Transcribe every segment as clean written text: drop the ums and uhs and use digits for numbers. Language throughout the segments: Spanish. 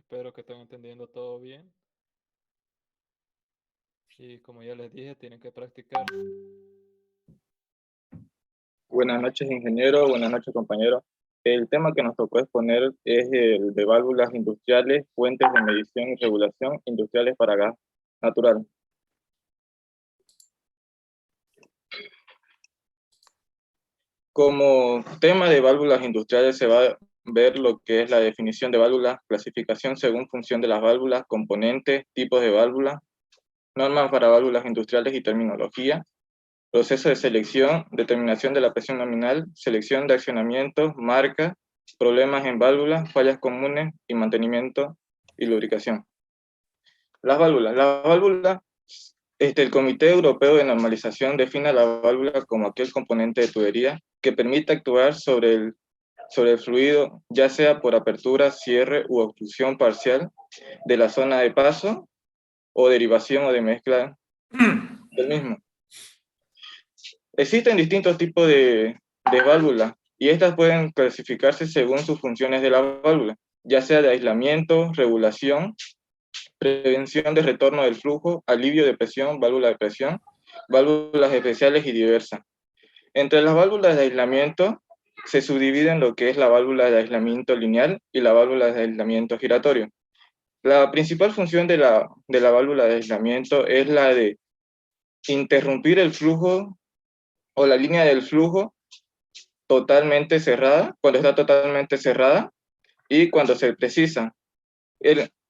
Espero que estén entendiendo todo bien. Y como ya les dije, tienen que practicar. Buenas noches, ingeniero. Buenas noches, compañero. El tema que nos tocó exponer es el de válvulas industriales, fuentes de medición y regulación industriales para gas natural. Como tema de válvulas industriales se va a ver lo que es la definición de válvulas, clasificación según función de las válvulas, componentes, tipos de válvulas, normas para válvulas industriales y terminología, proceso de selección, determinación de la presión nominal, selección de accionamientos, marcas, problemas en válvulas, fallas comunes y mantenimiento y lubricación. Las válvulas, el Comité Europeo de Normalización define la válvula como aquel componente de tubería que permite actuar sobre el fluido, ya sea por apertura, cierre u obstrucción parcial de la zona de paso o derivación o de mezcla del mismo. Existen distintos tipos de válvulas y estas pueden clasificarse según sus funciones de la válvula, ya sea de aislamiento, regulación, prevención de retorno del flujo, alivio de presión, válvula de presión, válvulas especiales y diversas. Entre las válvulas de aislamiento se subdividen lo que es la válvula de aislamiento lineal y la válvula de aislamiento giratorio. La principal función de la válvula de aislamiento es la de interrumpir el flujo o la línea del flujo totalmente cerrada, cuando está totalmente cerrada y cuando se precisa.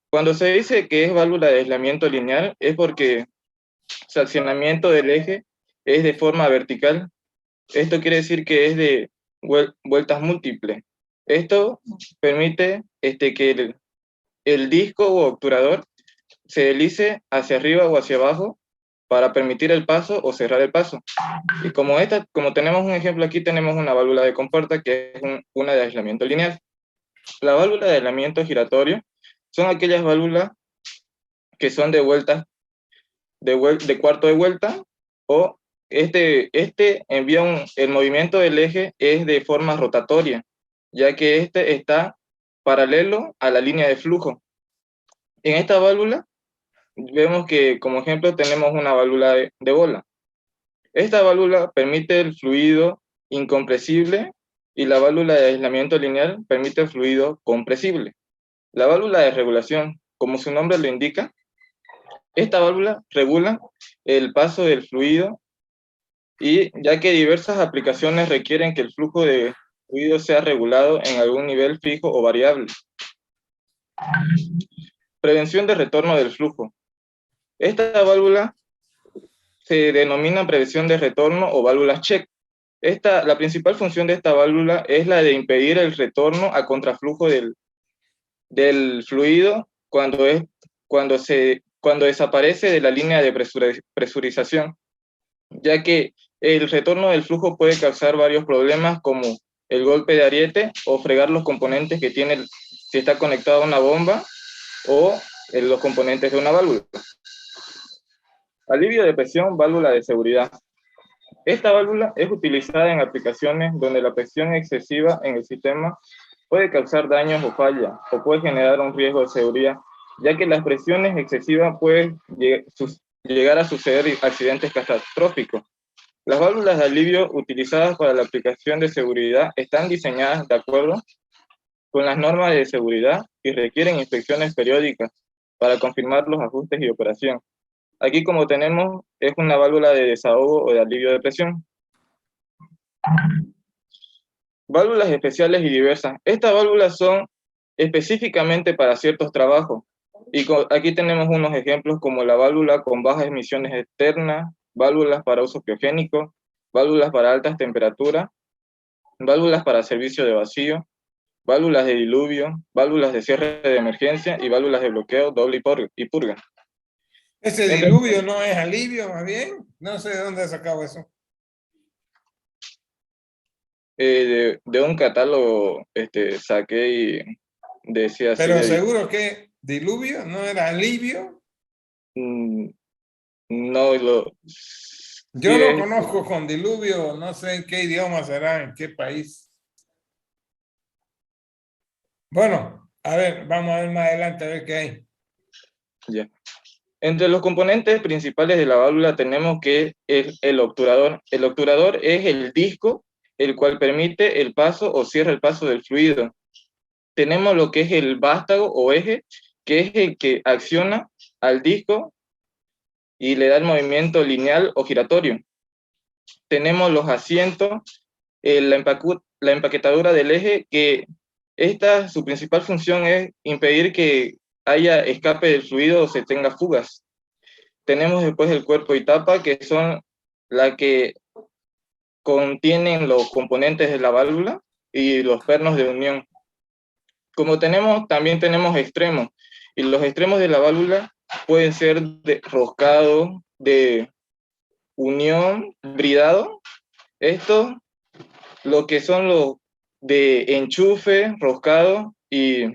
Cuando se dice que es válvula de aislamiento lineal es porque su accionamiento del eje es de forma vertical. Esto quiere decir que es de vueltas múltiples. Esto permite que el disco o obturador se deslice hacia arriba o hacia abajo para permitir el paso o cerrar el paso. Y como tenemos un ejemplo aquí, tenemos una válvula de compuerta que es una de aislamiento lineal. La válvula de aislamiento giratorio son aquellas válvulas que son de vueltas, de cuarto de vuelta, o envía el movimiento del eje es de forma rotatoria, ya que este está paralelo a la línea de flujo. En esta válvula vemos que como ejemplo tenemos una válvula de bola. Esta válvula permite el fluido incompresible y la válvula de aislamiento lineal permite el fluido compresible. La válvula de regulación, como su nombre lo indica, esta válvula regula el paso del fluido y ya que diversas aplicaciones requieren que el flujo de fluido sea regulado en algún nivel fijo o variable. Prevención de retorno del flujo. Esta válvula se denomina prevención de retorno o válvulas check. La principal función de esta válvula es la de impedir el retorno a contraflujo del fluido cuando desaparece de la línea de presurización, ya que el retorno del flujo puede causar varios problemas como el golpe de ariete o fregar los componentes que tiene si está conectado a una bomba o los componentes de una válvula. Alivio de presión, válvula de seguridad. Esta válvula es utilizada en aplicaciones donde la presión excesiva en el sistema puede causar daños o fallas, o puede generar un riesgo de seguridad, ya que las presiones excesivas pueden llegar a suceder accidentes catastróficos. Las válvulas de alivio utilizadas para la aplicación de seguridad están diseñadas de acuerdo con las normas de seguridad y requieren inspecciones periódicas para confirmar los ajustes y operación. Aquí, como tenemos, es una válvula de desahogo o de alivio de presión. Válvulas especiales y diversas. Estas válvulas son específicamente para ciertos trabajos. Y aquí tenemos unos ejemplos como la válvula con bajas emisiones externas, válvulas para uso criogénico, válvulas para altas temperaturas, válvulas para servicio de vacío, válvulas de diluvio, válvulas de cierre de emergencia y válvulas de bloqueo, doble y purga. Ese diluvio no es alivio, más bien. No sé de dónde has sacado eso. De un catálogo saqué y decía así. Pero seguro que diluvio no era alivio. No lo... Yo lo conozco con diluvio, no sé en qué idioma será, en qué país. Bueno, A ver, vamos a ver más adelante a ver qué hay. Ya. Entre los componentes principales de la válvula tenemos que el obturador. El obturador es el disco el cual permite el paso o cierra el paso del fluido. Tenemos lo que es el vástago o eje, que es el que acciona al disco y le da el movimiento lineal o giratorio. Tenemos los asientos, la empaquetadura del eje, que su principal función es impedir que haya escape del fluido o se tenga fugas. Tenemos después el cuerpo y tapa, que son la que contienen los componentes de la válvula y los pernos de unión. También tenemos extremos, y los extremos de la válvula pueden ser de roscado, de unión, bridado. Esto, lo que son los de enchufe, roscado, y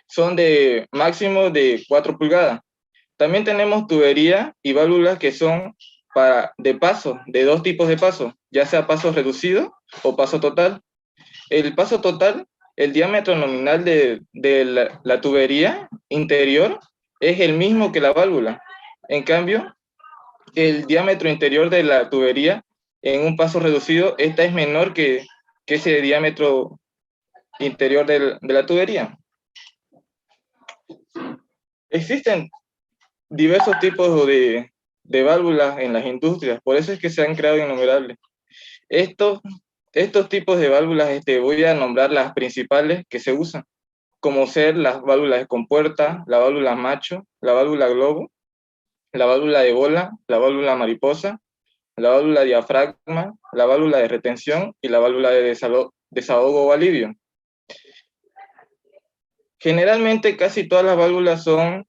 son de máximo de 4 pulgadas. También tenemos tubería y válvulas que son de paso, de dos tipos de paso, ya sea paso reducido o paso total. El paso total, el diámetro nominal de la tubería interior es el mismo que la válvula. En cambio, el diámetro interior de la tubería en un paso reducido, esta es menor que ese diámetro interior de la tubería. Existen diversos tipos de válvulas en las industrias, por eso es que se han creado innumerables. Estos tipos de válvulas, voy a nombrar las principales que se usan, como ser las válvulas de compuerta, la válvula macho, la válvula globo, la válvula de bola, la válvula mariposa, la válvula diafragma, la válvula de retención y la válvula de desahogo o alivio. Generalmente casi todas las válvulas son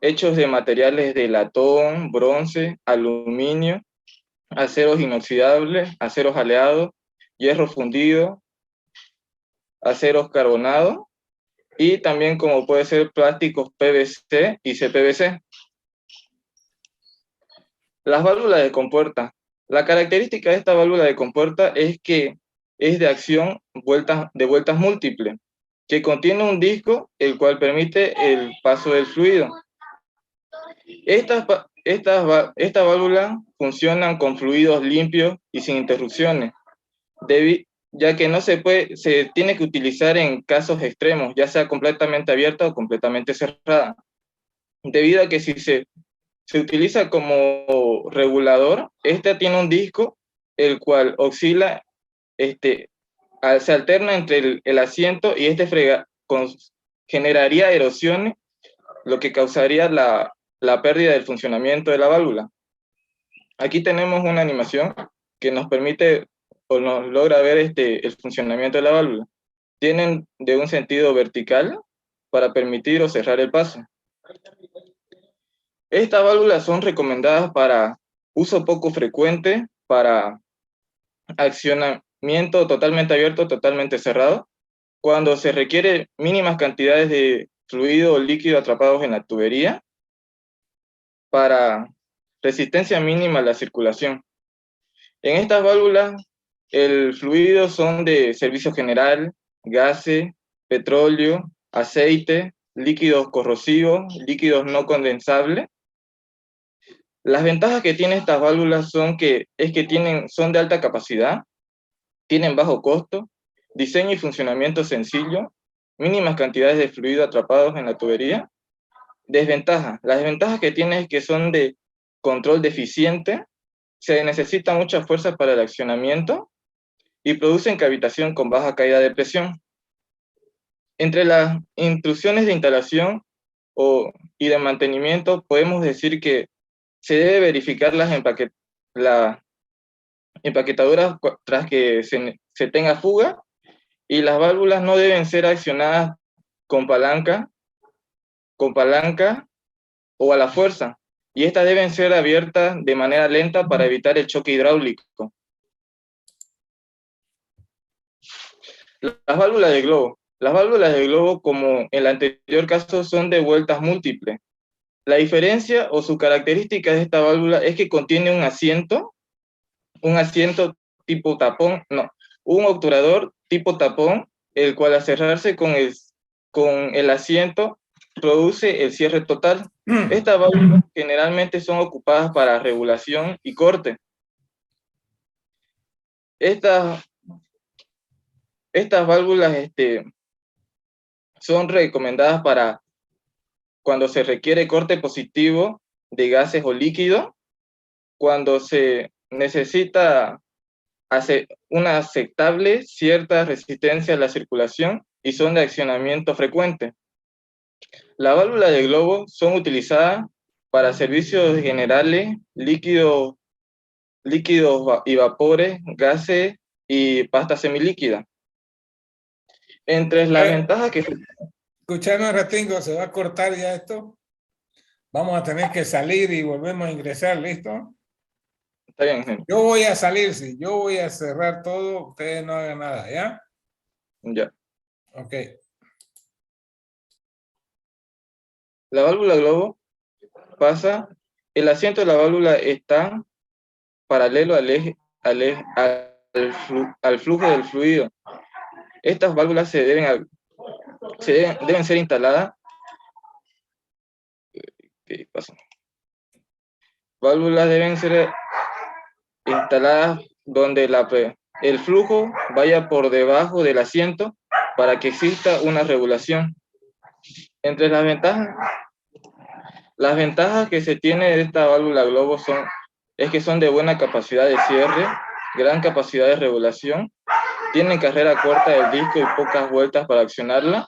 hechos de materiales de latón, bronce, aluminio, aceros inoxidables, aceros aleados, hierro fundido, aceros carbonados, y también como puede ser plásticos PVC y CPVC. Las válvulas de compuerta. La característica de esta válvula de compuerta es que es de acción de vueltas múltiples, que contiene un disco el cual permite el paso del fluido. Estas válvulas funcionan con fluidos limpios y sin interrupciones, ya que se tiene que utilizar en casos extremos, ya sea completamente abierta o completamente cerrada, debido a que si se utiliza como regulador, esta tiene un disco el cual oscila, se alterna entre el asiento y generaría erosiones, lo que causaría la pérdida del funcionamiento de la válvula. Aquí tenemos una animación que nos permite o nos logra ver el funcionamiento de la válvula. Tienen de un sentido vertical para permitir o cerrar el paso. Estas válvulas son recomendadas para uso poco frecuente, para accionamiento totalmente abierto, totalmente cerrado, cuando se requiere mínimas cantidades de fluido o líquido atrapados en la tubería, para resistencia mínima a la circulación. En estas válvulas, el fluido son de servicio general, gases, petróleo, aceite, líquidos corrosivos, líquidos no condensables. Las ventajas que tienen estas válvulas son son de alta capacidad, tienen bajo costo, diseño y funcionamiento sencillo, mínimas cantidades de fluido atrapados en la tubería. Desventajas. Las desventajas que tienen es que son de control deficiente, se necesita mucha fuerza para el accionamiento y producen cavitación con baja caída de presión. Entre las instrucciones de instalación y de mantenimiento, podemos decir que se debe verificar las empaquetaduras tras que se tenga fuga, y las válvulas no deben ser accionadas con palanca o a la fuerza, y estas deben ser abiertas de manera lenta para evitar el choque hidráulico. Las válvulas de globo. Las válvulas de globo, como en el anterior caso, son de vueltas múltiples. La diferencia o su característica de esta válvula es que contiene un asiento tipo tapón, un obturador tipo tapón, el cual al cerrarse con con el asiento produce el cierre total. Estas válvulas generalmente son ocupadas para regulación y corte. Estas válvulas son recomendadas para cuando se requiere corte positivo de gases o líquidos, cuando se necesita hacer una aceptable cierta resistencia a la circulación y son de accionamiento frecuente. Las válvulas de globo son utilizadas para servicios generales, líquidos y vapores, gases y pasta semilíquida. Entre las ventajas que... Escuchame un ratingo, se va a cortar ya esto. Vamos a tener que salir y volvemos a ingresar, ¿listo? Está bien, gente. Yo voy a salir, sí. Yo voy a cerrar todo, ustedes no hagan nada, ¿ya? Ya. Ok. La válvula globo pasa, el asiento de la válvula está paralelo al flujo del fluido. Estas válvulas deben ser instaladas. ¿Qué pasa? Válvulas deben ser instaladas donde el flujo vaya por debajo del asiento para que exista una regulación. Entre las ventajas que se tiene de esta válvula globo es que son de buena capacidad de cierre, gran capacidad de regulación, tienen carrera corta del disco y pocas vueltas para accionarla.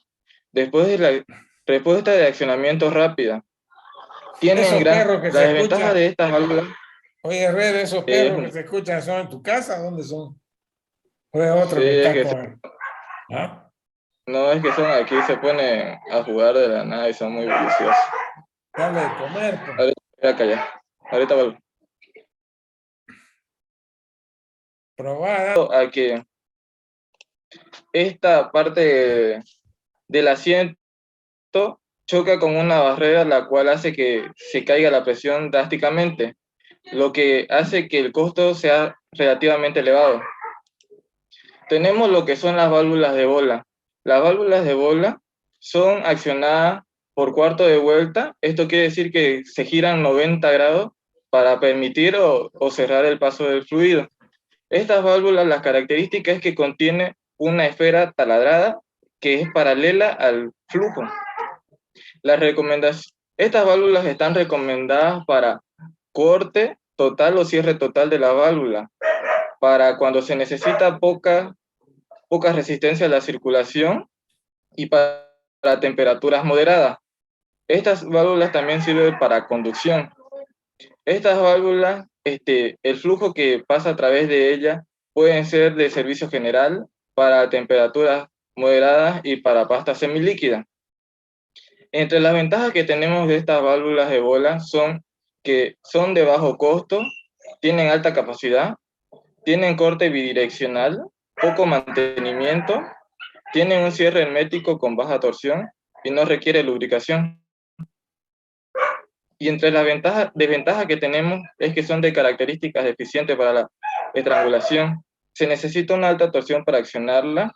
Respuesta de accionamiento rápida. Esos perros que La se desventaja escuchan. de estas válvulas. Oye, Red, esos perros que se escuchan, ¿son en tu casa? ¿Dónde son? ¿O es otro que está con...? ¿Ah? No, es que son aquí, se ponen a jugar de la nada y son muy deliciosos. Dale de comer, pues. Ahorita voy a callar. Ahorita vuelvo. Probada. A que esta parte del asiento choca con una barrera la cual hace que se caiga la presión drásticamente, lo que hace que el costo sea relativamente elevado. Tenemos lo que son las válvulas de bola. Las válvulas de bola son accionadas por cuarto de vuelta. Esto quiere decir que se giran 90 grados para permitir o cerrar el paso del fluido. Estas válvulas, las características es que contiene una esfera taladrada que es paralela al flujo. Estas válvulas están recomendadas para corte total o cierre total de la válvula, para cuando se necesita poca resistencia a la circulación y para temperaturas moderadas. Estas válvulas también sirven para conducción. Estas válvulas, el flujo que pasa a través de ellas pueden ser de servicio general para temperaturas moderadas y para pasta semilíquida. Entre las ventajas que tenemos de estas válvulas de bola son que son de bajo costo, tienen alta capacidad, tienen corte bidireccional, poco mantenimiento, tienen un cierre hermético con baja torsión y no requiere lubricación. Y entre las desventajas que tenemos es que son de características deficientes para la estrangulación. Se necesita una alta torsión para accionarla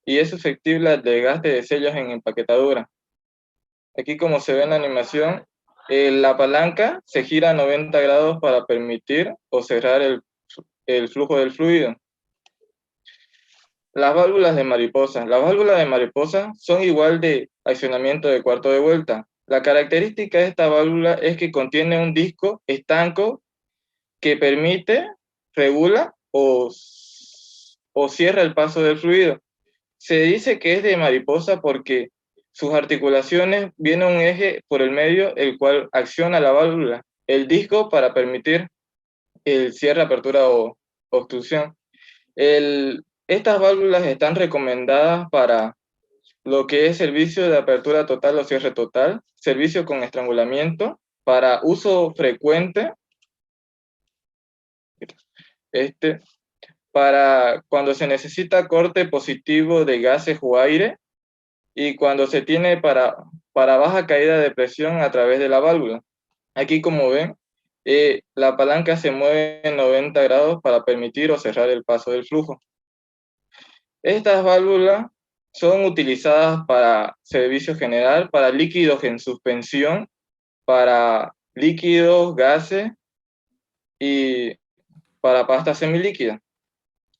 y es susceptible al desgaste de sellos en empaquetadura. Aquí, como se ve en la animación, la palanca se gira a 90 grados para permitir o cerrar el flujo del fluido. Las válvulas de mariposa. Las válvulas de mariposa son igual de accionamiento de cuarto de vuelta. La característica de esta válvula es que contiene un disco estanco que permite, regula o cierra el paso del fluido. Se dice que es de mariposa porque sus articulaciones viene un eje por el medio, el cual acciona la válvula, el disco para permitir el cierre, apertura o obstrucción. Estas válvulas están recomendadas para lo que es servicio de apertura total o cierre total, servicio con estrangulamiento, para uso frecuente, para cuando se necesita corte positivo de gases o aire, y cuando se tiene para baja caída de presión a través de la válvula. Aquí, como ven, la palanca se mueve en 90 grados para permitir o cerrar el paso del flujo. Estas válvulas son utilizadas para servicio general, para líquidos en suspensión, para líquidos, gases y para pasta semilíquida.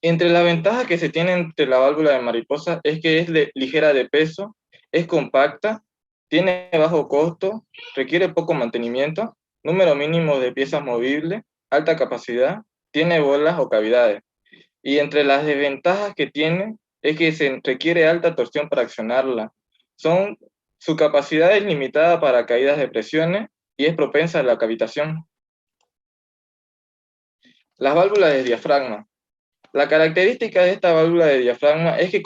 Entre las ventajas que se tiene entre la válvula de mariposa es que es ligera de peso, es compacta, tiene bajo costo, requiere poco mantenimiento, número mínimo de piezas movibles, alta capacidad, tiene bolas o cavidades. Y entre las desventajas que tiene es que se requiere alta torsión para accionarla. Su capacidad es limitada para caídas de presiones y es propensa a la cavitación. Las válvulas de diafragma. La característica de esta válvula de diafragma es que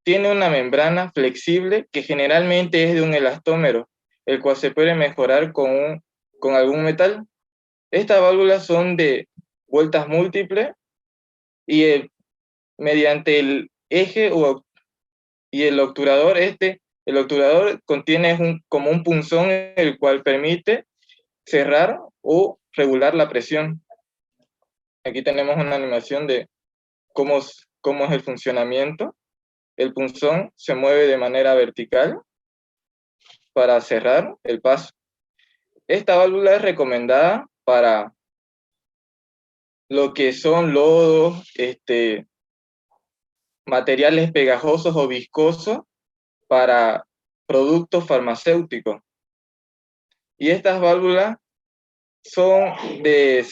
tiene una membrana flexible que generalmente es de un elastómero, el cual se puede mejorar con algún metal. Estas válvulas son de vueltas múltiples y mediante el eje y el obturador, el obturador contiene como un punzón el cual permite cerrar o regular la presión. Aquí tenemos una animación de cómo es el funcionamiento. El punzón se mueve de manera vertical para cerrar el paso. Esta válvula es recomendada para lo que son lodos, materiales pegajosos o viscosos para productos farmacéuticos. Y estas válvulas son de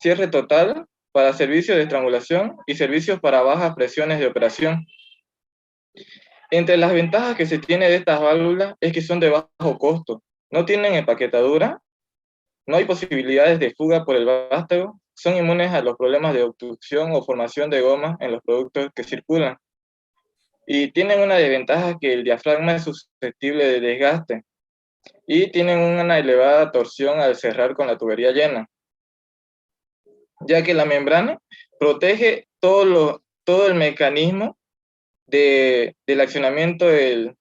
cierre total para servicios de estrangulación y servicios para bajas presiones de operación. Entre las ventajas que se tiene de estas válvulas es que son de bajo costo, no tienen empaquetadura, no hay posibilidades de fuga por el vástago, son inmunes a los problemas de obstrucción o formación de gomas en los productos que circulan. Y tienen una desventaja que el diafragma es susceptible de desgaste y tienen una elevada torsión al cerrar con la tubería llena, ya que la membrana protege todo el mecanismo del accionamiento de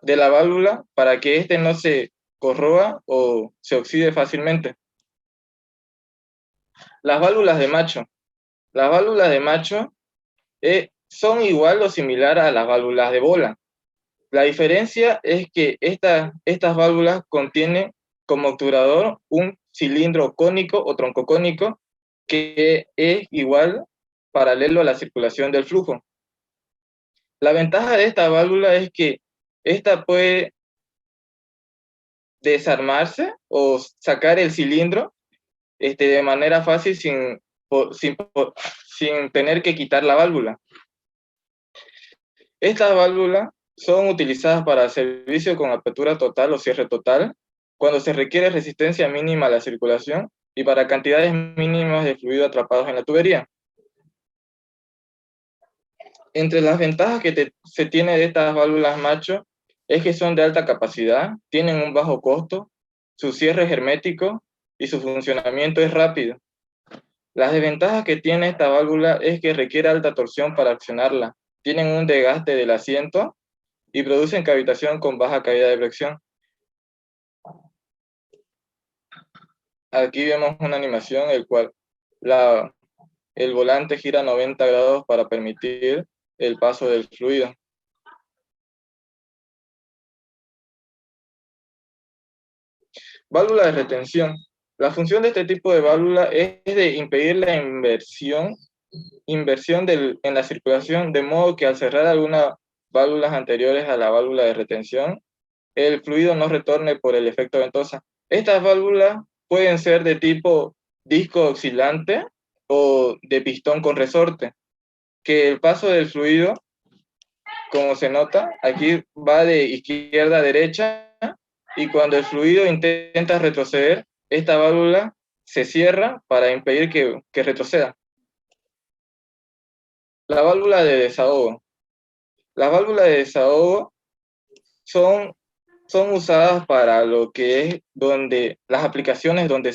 la válvula para que éste no se corroa o se oxide fácilmente. Las válvulas de macho. Las válvulas de macho son igual o similar a las válvulas de bola. La diferencia es que estas válvulas contienen como obturador un cilindro cónico o troncocónico que es igual, paralelo a la circulación del flujo. La ventaja de esta válvula es que esta puede desarmarse o sacar el cilindro de manera fácil sin tener que quitar la válvula. Estas válvulas son utilizadas para servicio con apertura total o cierre total, cuando se requiere resistencia mínima a la circulación y para cantidades mínimas de fluido atrapados en la tubería. Entre las ventajas que se tiene de estas válvulas macho es que son de alta capacidad, tienen un bajo costo, su cierre es hermético y su funcionamiento es rápido. Las desventajas que tiene esta válvula es que requiere alta torsión para accionarla, tienen un desgaste del asiento y producen cavitación con baja caída de presión. Aquí vemos una animación en el cual el volante gira 90 grados para permitir el paso del fluido. Válvula de retención. La función de este tipo de válvula es de impedir la inversión en la circulación, de modo que al cerrar algunas válvulas anteriores a la válvula de retención, el fluido no retorne por el efecto ventosa. Estas válvulas pueden ser de tipo disco oscilante o de pistón con resorte, que el paso del fluido, como se nota, aquí va de izquierda a derecha, y cuando el fluido intenta retroceder, esta válvula se cierra para impedir que retroceda. La válvula de desahogo. Las válvulas de desahogo son usadas para lo que es las aplicaciones donde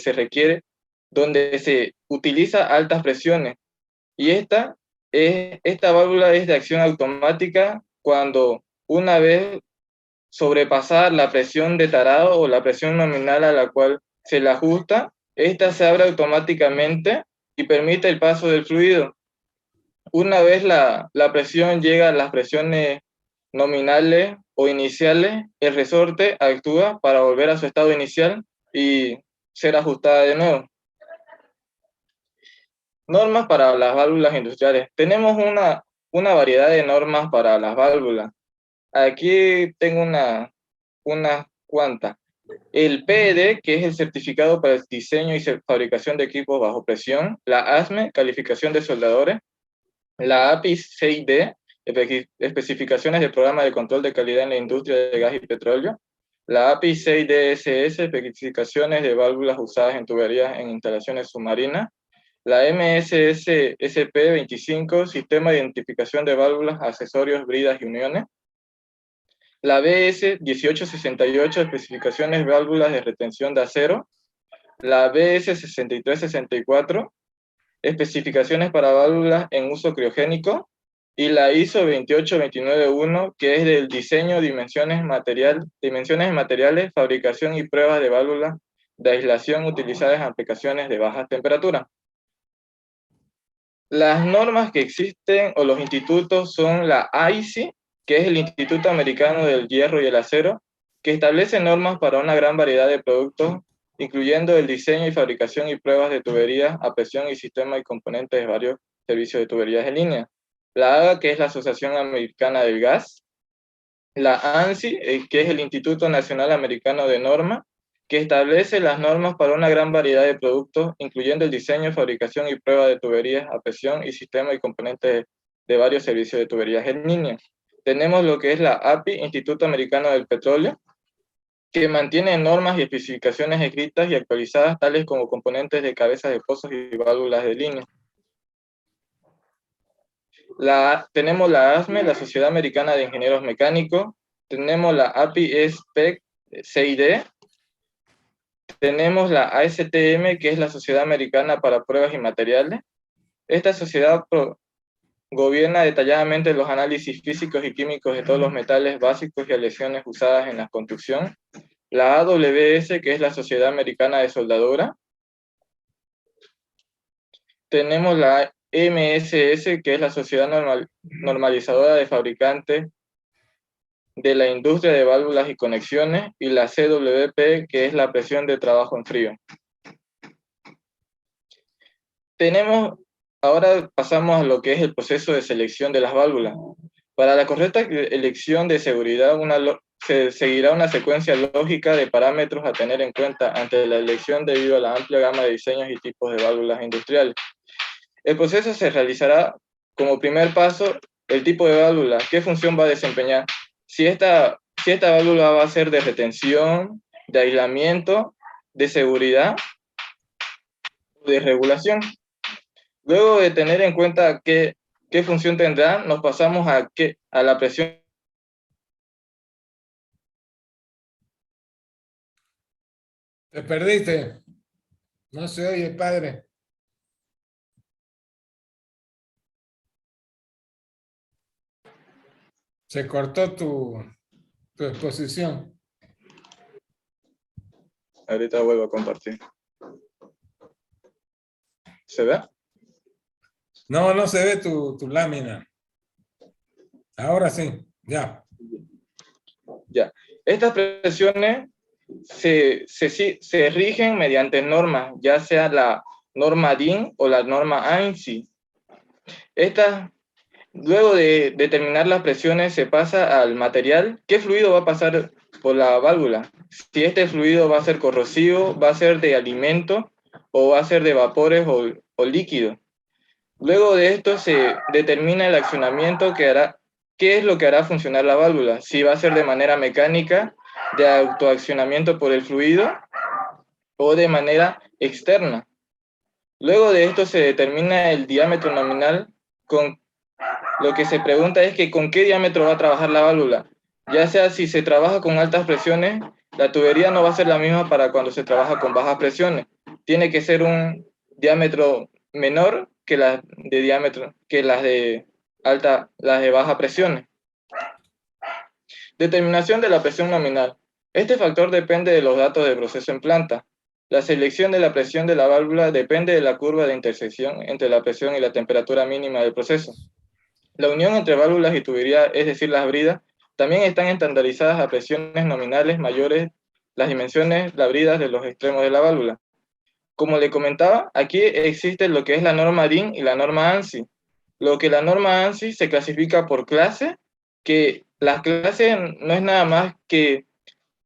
se utiliza altas presiones. Y esta válvula es de acción automática cuando una vez sobrepasar la presión de tarado o la presión nominal a la cual se le ajusta, esta se abre automáticamente y permite el paso del fluido. Una vez la presión llega a las presiones nominales o iniciales, el resorte actúa para volver a su estado inicial y ser ajustada de nuevo. Normas para las válvulas industriales. Tenemos una variedad de normas para las válvulas. Aquí tengo unas cuantas. El PED, que es el certificado para el diseño y fabricación de equipos bajo presión. La ASME, calificación de soldadores. La API 6D, especificaciones del programa de control de calidad en la industria de gas y petróleo. La API 6DSS, especificaciones de válvulas usadas en tuberías en instalaciones submarinas. La MSS SP25, sistema de identificación de válvulas, accesorios, bridas y uniones. La BS 1868, especificaciones de válvulas de retención de acero. La BS 6364, especificaciones para válvulas en uso criogénico. Y la ISO 28291, que es del diseño, dimensiones de materiales, fabricación y pruebas de válvulas de aislación utilizadas en aplicaciones de baja temperatura. Las normas que existen o los institutos son la AISI, que es el Instituto Americano del Hierro y el Acero, que establece normas para una gran variedad de productos, incluyendo el diseño y fabricación y pruebas de tuberías a presión y sistemas y componentes de varios servicios de tuberías en línea. La AGA, que es la Asociación Americana del Gas. La ANSI, que es el Instituto Nacional Americano de Normas, que establece las normas para una gran variedad de productos, incluyendo el diseño, fabricación y prueba de tuberías a presión y sistemas y componentes de varios servicios de tuberías en línea. Tenemos lo que es la API, Instituto Americano del Petróleo, que mantiene normas y especificaciones escritas y actualizadas, tales como componentes de cabezas de pozos y válvulas de línea. Tenemos la ASME, la Sociedad Americana de Ingenieros Mecánicos. Tenemos la API SPEC 6D. Tenemos la ASTM, que es la Sociedad Americana para Pruebas y Materiales. Esta sociedad gobierna detalladamente los análisis físicos y químicos de todos los metales básicos y aleaciones usadas en la construcción. La AWS, que es la Sociedad Americana de Soldadura. Tenemos la MSS, que es la Sociedad Normalizadora de Fabricantes de la Industria de Válvulas y Conexiones, y la CWP, que es la presión de trabajo en frío. Ahora pasamos a lo que es el proceso de selección de las válvulas. Para la correcta elección de seguridad, se seguirá una secuencia lógica de parámetros a tener en cuenta ante la elección debido a la amplia gama de diseños y tipos de válvulas industriales. El proceso se realizará como primer paso el tipo de válvula, qué función va a desempeñar. Si esta válvula va a ser de retención, de aislamiento, de seguridad o de regulación. Luego de tener en cuenta qué función tendrá, nos pasamos a la presión. Te perdiste. No se oye, padre. Se cortó tu exposición. Ahorita vuelvo a compartir. ¿Se ve? No, no se ve tu lámina. Ahora sí, ya. Ya. Estas presiones se rigen mediante normas, ya sea la norma DIN o la norma ANSI. Luego de determinar las presiones, se pasa al material. ¿Qué fluido va a pasar por la válvula? Si este fluido va a ser corrosivo, va a ser de alimento, o va a ser de vapores o líquido. Luego de esto se determina el accionamiento que hará. ¿Qué es lo que hará funcionar la válvula? Si va a ser de manera mecánica, de autoaccionamiento por el fluido, o de manera externa. Luego de esto se determina el diámetro nominal. Lo que se pregunta es que con qué diámetro va a trabajar la válvula. Ya sea si se trabaja con altas presiones, la tubería no va a ser la misma para cuando se trabaja con bajas presiones. Tiene que ser un diámetro menor que las de baja presión. Determinación de la presión nominal. Este factor depende de los datos del proceso en planta. La selección de la presión de la válvula depende de la curva de intersección entre la presión y la temperatura mínima del proceso. La unión entre válvulas y tubería, es decir, las bridas, también están estandarizadas a presiones nominales mayores las dimensiones labridas de los extremos de la válvula. Como le comentaba, aquí existe lo que es la norma DIN y la norma ANSI. Lo que la norma ANSI se clasifica por clase, que las clases no es nada más que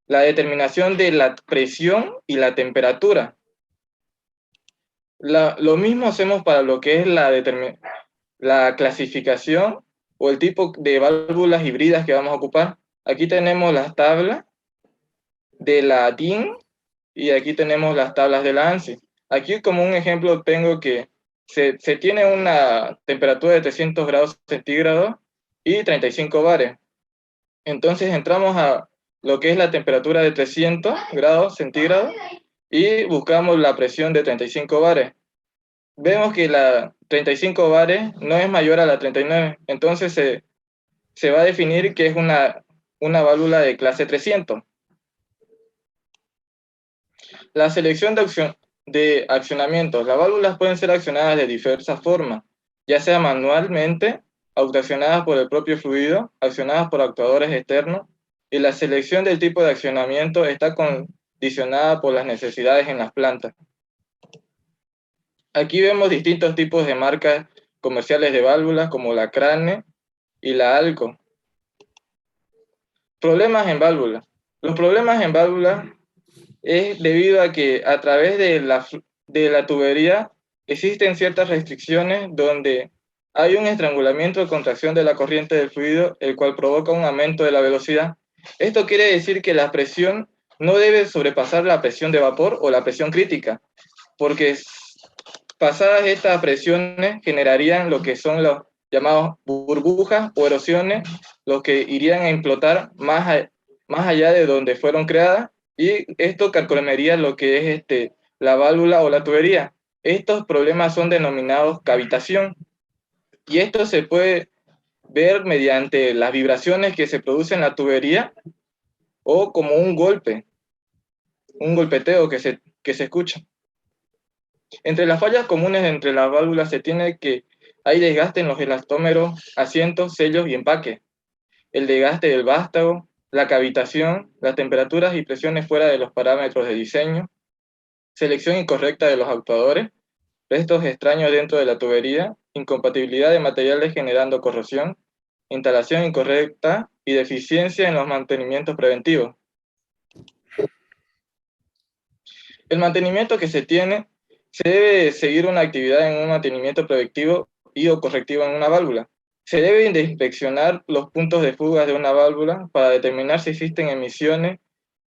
la determinación de la presión y la temperatura. Lo mismo hacemos para lo que es la clasificación o el tipo de válvulas híbridas que vamos a ocupar. Aquí tenemos las tablas de la DIN y aquí tenemos las tablas de la ANSI. Aquí como un ejemplo tengo que se tiene una temperatura de 300 grados centígrados y 35 bares. Entonces entramos a lo que es la temperatura de 300 grados centígrados y buscamos la presión de 35 bares. Vemos que la 35 bares no es mayor a la 39, entonces se va a definir que es una válvula de clase 300. La selección de accionamientos. Las válvulas pueden ser accionadas de diversas formas, ya sea manualmente, autoaccionadas por el propio fluido, accionadas por actuadores externos, y la selección del tipo de accionamiento está condicionada por las necesidades en las plantas. Aquí vemos distintos tipos de marcas comerciales de válvulas como la Crane y la Alco. Problemas en válvulas. Los problemas en válvulas es debido a que a través de la tubería existen ciertas restricciones donde hay un estrangulamiento o contracción de la corriente del fluido, el cual provoca un aumento de la velocidad. Esto quiere decir que la presión no debe sobrepasar la presión de vapor o la presión crítica, porque pasadas estas presiones generarían lo que son los llamados burbujas o erosiones, los que irían a implotar más allá de donde fueron creadas, y esto carcomería lo que es la válvula o la tubería. Estos problemas son denominados cavitación, y esto se puede ver mediante las vibraciones que se producen en la tubería o como un golpeteo que se escucha. Entre las fallas comunes entre las válvulas se tiene que hay desgaste en los elastómeros, asientos, sellos y empaque, el desgaste del vástago, la cavitación, las temperaturas y presiones fuera de los parámetros de diseño, selección incorrecta de los actuadores, restos extraños dentro de la tubería, incompatibilidad de materiales generando corrosión, instalación incorrecta y deficiencia en los mantenimientos preventivos. El mantenimiento que se tiene se debe seguir una actividad en un mantenimiento preventivo y o correctivo en una válvula. Se deben de inspeccionar los puntos de fuga de una válvula para determinar si existen emisiones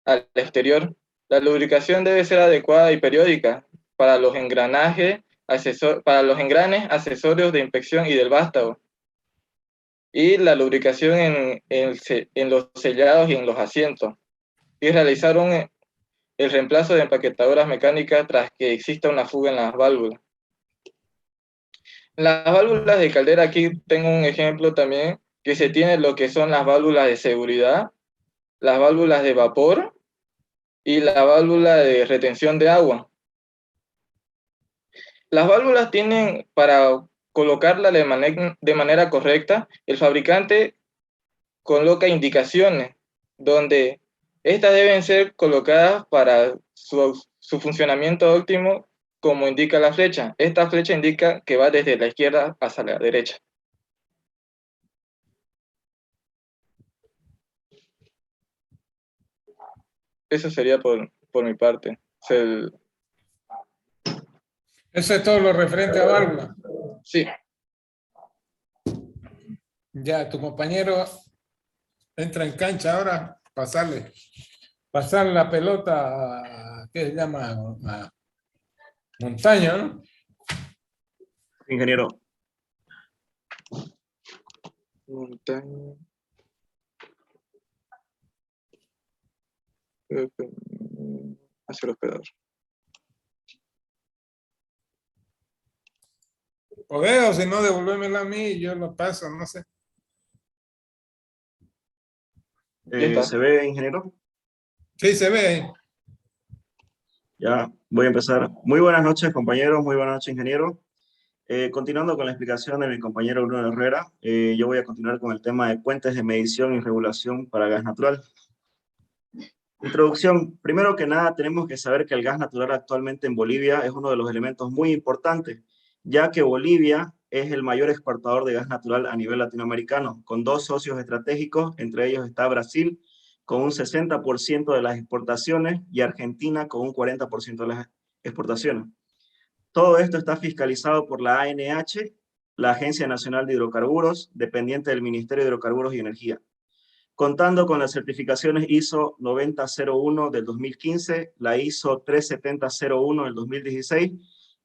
al exterior. La lubricación debe ser adecuada y periódica para los engranes accesorios de inspección y del vástago. Y la lubricación en los sellados y en los asientos. Y realizar el reemplazo de empaquetadoras mecánicas tras que exista una fuga en las válvulas. Las válvulas de caldera, aquí tengo un ejemplo también, que se tiene lo que son las válvulas de seguridad, las válvulas de vapor y la válvula de retención de agua. Las válvulas tienen, para colocarla de manera correcta, el fabricante coloca indicaciones donde estas deben ser colocadas para su funcionamiento óptimo, como indica la flecha. Esta flecha indica que va desde la izquierda hacia la derecha. Eso sería por mi parte. Eso es todo lo referente a válvula. Sí. Ya, tu compañero entra en cancha ahora, pasar la pelota a, ¿qué se llama? A Montaño, ¿no? Ingeniero. Montaña. Hacia el hospedador. O veo, si no, devolvémela a mí y yo lo paso, no sé. ¿Se ve, ingeniero? Sí, se ve ahí. Ya, voy a empezar. Muy buenas noches, compañeros, muy buenas noches, ingeniero. Continuando con la explicación de mi compañero Bruno Herrera, yo voy a continuar con el tema de puentes de medición y regulación para gas natural. Introducción. Primero que nada, tenemos que saber que el gas natural actualmente en Bolivia es uno de los elementos muy importantes, ya que Bolivia es el mayor exportador de gas natural a nivel latinoamericano, con 2 socios estratégicos, entre ellos está Brasil, con un 60% de las exportaciones, y Argentina con un 40% de las exportaciones. Todo esto está fiscalizado por la ANH, la Agencia Nacional de Hidrocarburos, dependiente del Ministerio de Hidrocarburos y Energía, contando con las certificaciones ISO 9001 del 2015, la ISO 37001 del 2016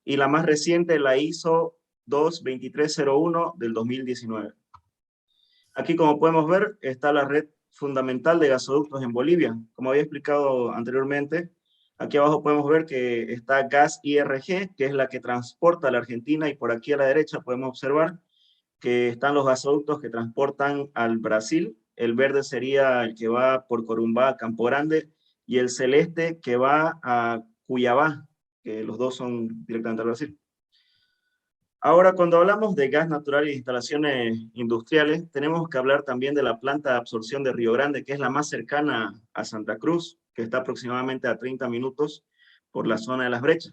y la más reciente, la ISO 22301 del 2019. Aquí, como podemos ver, está la red fundamental de gasoductos en Bolivia. Como había explicado anteriormente, aquí abajo podemos ver que está Gas IRG, que es la que transporta a la Argentina, y por aquí a la derecha podemos observar que están los gasoductos que transportan al Brasil. El verde sería el que va por Corumbá a Campo Grande, y el celeste que va a Cuyabá, que los dos son directamente al Brasil. Ahora, cuando hablamos de gas natural y instalaciones industriales, tenemos que hablar también de la planta de absorción de Río Grande, que es la más cercana a Santa Cruz, que está aproximadamente a 30 minutos por la zona de Las Brechas.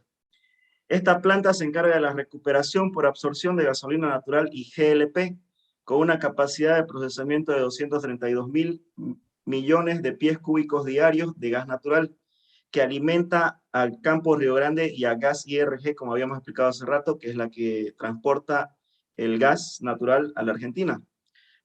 Esta planta se encarga de la recuperación por absorción de gasolina natural y GLP, con una capacidad de procesamiento de 232.000 millones de pies cúbicos diarios de gas natural, que alimenta al campo Río Grande y a Gas IRG, como habíamos explicado hace rato, que es la que transporta el gas natural a la Argentina,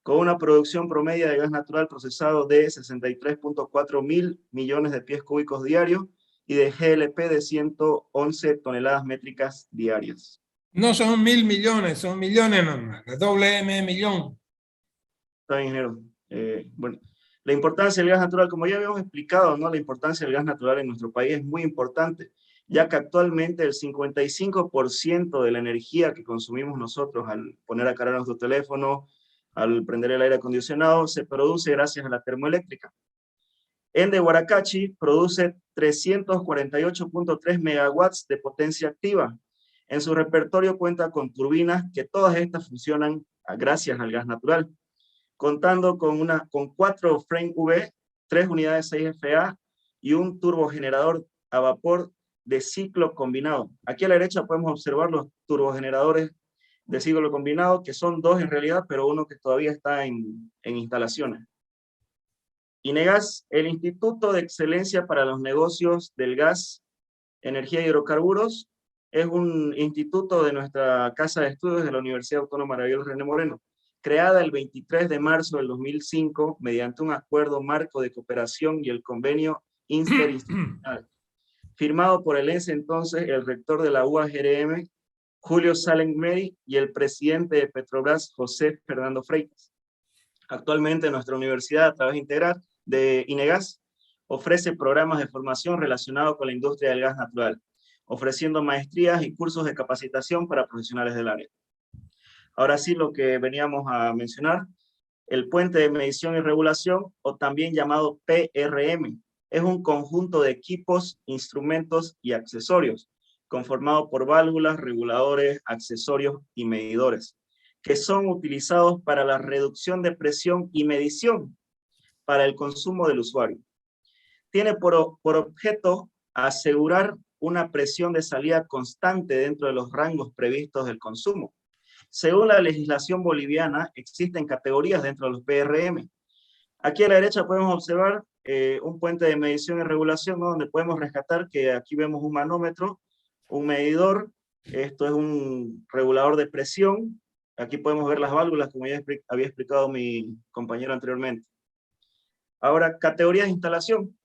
con una producción promedia de gas natural procesado de 63.4 mil millones de pies cúbicos diarios y de GLP de 111 toneladas métricas diarias. No son 1.000 millones, son millones nomás. La doble M millón. Está bien, ingeniero. Bueno, la importancia del gas natural, como ya habíamos explicado, ¿no? La importancia del gas natural en nuestro país es muy importante, ya que actualmente el 55% de la energía que consumimos nosotros al poner a cargar nuestro teléfono, al prender el aire acondicionado, se produce gracias a la termoeléctrica. Ende Huaracachi produce 348.3 megawatts de potencia activa. En su repertorio cuenta con turbinas que todas estas funcionan gracias al gas natural, contando con 4 frame V, 3 unidades 6FA y un turbogenerador a vapor de ciclo combinado. Aquí a la derecha podemos observar los turbogeneradores de ciclo combinado, que son 2 en realidad, pero uno que todavía está en instalaciones. INEGAS, el Instituto de Excelencia para los Negocios del Gas, Energía y Hidrocarburos, es un instituto de nuestra Casa de Estudios de la Universidad Autónoma Gabriel René Moreno, creada el 23 de marzo del 2005 mediante un acuerdo marco de cooperación y el convenio interinstitucional, firmado por el entonces el rector de la UAGRM, Julio Salem Meri, y el presidente de Petrobras, José Fernando Freitas. Actualmente nuestra universidad, a través de INEGAS, ofrece programas de formación relacionados con la industria del gas natural, ofreciendo maestrías y cursos de capacitación para profesionales del área. Ahora sí, lo que veníamos a mencionar, el puente de medición y regulación, o también llamado PRM, es un conjunto de equipos, instrumentos y accesorios, conformado por válvulas, reguladores, accesorios y medidores, que son utilizados para la reducción de presión y medición para el consumo del usuario. Tiene por objeto asegurar una presión de salida constante dentro de los rangos previstos del consumo. Según la legislación boliviana, existen categorías dentro de los PRM. Aquí a la derecha podemos observar un puente de medición y regulación, ¿no? Donde podemos rescatar que aquí vemos un manómetro, un medidor, esto es un regulador de presión. Aquí podemos ver las válvulas, como ya había explicado mi compañero anteriormente. Ahora, categorías de instalación.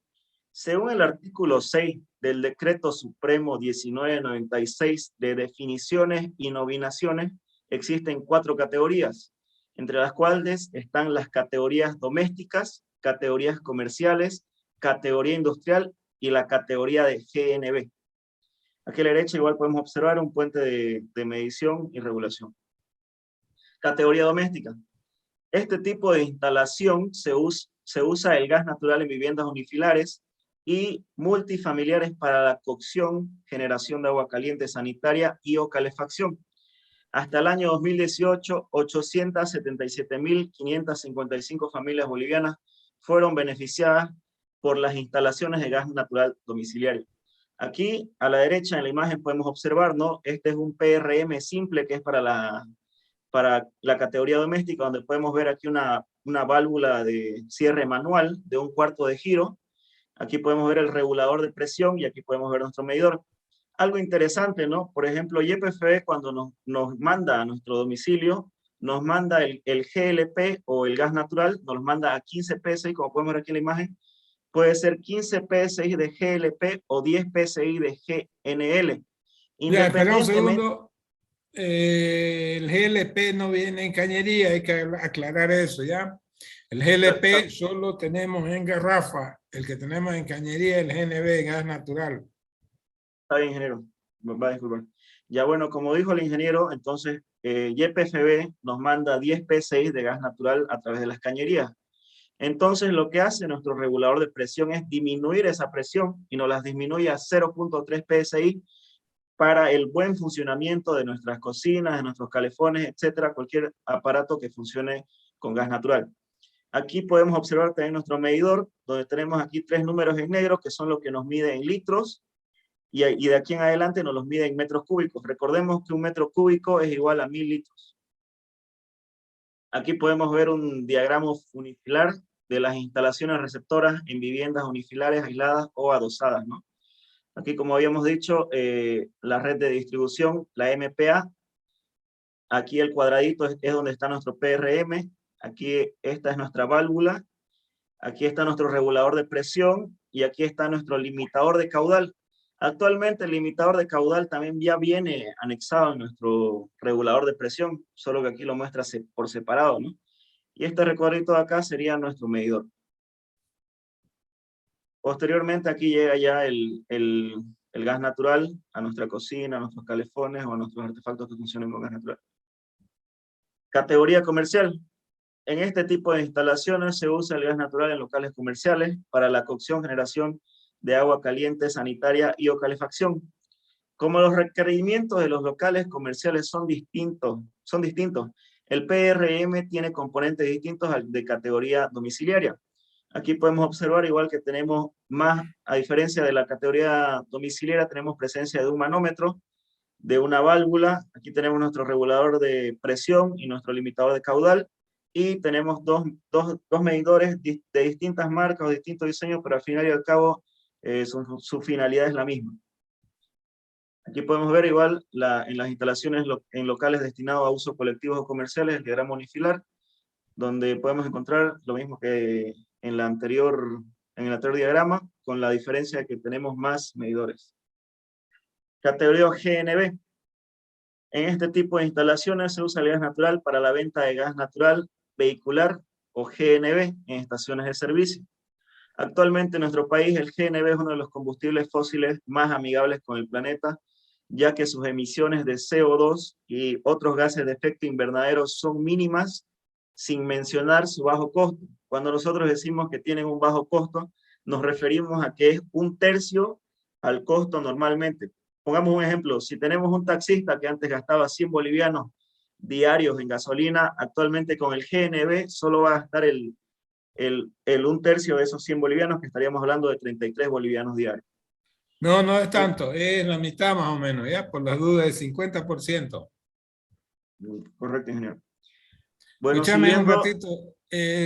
Según el artículo 6 del Decreto Supremo 1996 de definiciones y nominaciones, existen 4 categorías, entre las cuales están las categorías domésticas, categorías comerciales, categoría industrial y la categoría de GNB. Aquí a la derecha igual podemos observar un puente de medición y regulación. Categoría doméstica. Este tipo de instalación se usa el gas natural en viviendas unifilares y multifamiliares para la cocción, generación de agua caliente sanitaria y o calefacción. Hasta el año 2018, 877.555 familias bolivianas fueron beneficiadas por las instalaciones de gas natural domiciliario. Aquí, a la derecha en la imagen podemos observar, ¿no? Este es un PRM simple que es para la categoría doméstica, donde podemos ver aquí una válvula de cierre manual de 1/4 de giro. Aquí podemos ver el regulador de presión y aquí podemos ver nuestro medidor. Algo interesante, ¿no? Por ejemplo, YPF cuando nos manda a nuestro domicilio, nos manda el GLP o el gas natural, nos lo manda a 15 PSI, como podemos ver aquí en la imagen. Puede ser 15 PSI de GLP o 10 PSI de GNL. Ya, espera un segundo. El GLP no viene en cañería, hay que aclarar eso, ¿ya? El GLP solo tenemos en garrafa, el que tenemos en cañería es el GNB, gas natural. Está bien, ingeniero, va a disculpar. Ya bueno, como dijo el ingeniero, entonces YPFB nos manda 10 PSI de gas natural a través de las cañerías. Entonces lo que hace nuestro regulador de presión es disminuir esa presión y nos las disminuye a 0.3 PSI para el buen funcionamiento de nuestras cocinas, de nuestros calefones, etcétera, cualquier aparato que funcione con gas natural. Aquí podemos observar también nuestro medidor, donde tenemos aquí 3 números en negro, que son lo que nos mide en litros, y de aquí en adelante nos los mide en metros cúbicos. Recordemos que un metro cúbico es igual a 1000 litros. Aquí podemos ver un diagrama unifilar de las instalaciones receptoras en viviendas unifilares aisladas o adosadas, ¿no? Aquí, como habíamos dicho, la red de distribución, la MPA. Aquí el cuadradito es donde está nuestro PRM. Aquí esta es nuestra válvula. Aquí está nuestro regulador de presión. Y aquí está nuestro limitador de caudal. Actualmente el limitador de caudal también ya viene anexado en nuestro regulador de presión, solo que aquí lo muestra por separado, ¿no? Y este recuadrito de acá sería nuestro medidor. Posteriormente aquí llega ya el gas natural a nuestra cocina, a nuestros calefones o a nuestros artefactos que funcionen con gas natural. Categoría comercial. En este tipo de instalaciones se usa el gas natural en locales comerciales para la cocción, generación de agua caliente, sanitaria y o calefacción. Como los requerimientos de los locales comerciales son distintos, el PRM tiene componentes distintos al de categoría domiciliaria. Aquí podemos observar, igual que tenemos más, a diferencia de la categoría domiciliaria, tenemos presencia de un manómetro, de una válvula, aquí tenemos nuestro regulador de presión y nuestro limitador de caudal, y tenemos dos medidores de distintas marcas o distintos diseños, pero al final y al cabo su finalidad es la misma. Aquí podemos ver igual en las instalaciones en locales destinados a usos colectivos o comerciales, el diagrama unifilar, donde podemos encontrar lo mismo que en el anterior diagrama, con la diferencia de que tenemos más medidores. Categoría GNB. En este tipo de instalaciones se usa el gas natural para la venta de gas natural vehicular o GNV en estaciones de servicio. Actualmente en nuestro país el GNV es uno de los combustibles fósiles más amigables con el planeta, ya que sus emisiones de CO2 y otros gases de efecto invernadero son mínimas, sin mencionar su bajo costo. Cuando nosotros decimos que tienen un bajo costo, nos referimos a que es 1/3 al costo normalmente. Pongamos un ejemplo, si tenemos un taxista que antes gastaba 100 bolivianos diarios en gasolina, actualmente con el GNV solo va a gastar el 1/3 de esos 100 bolivianos, que estaríamos hablando de 33 bolivianos diarios. No, no es tanto, es la mitad más o menos, ¿ya? Por las dudas, el 50%. Correcto, ingeniero. Bueno, escúchame siguiendo, un ratito,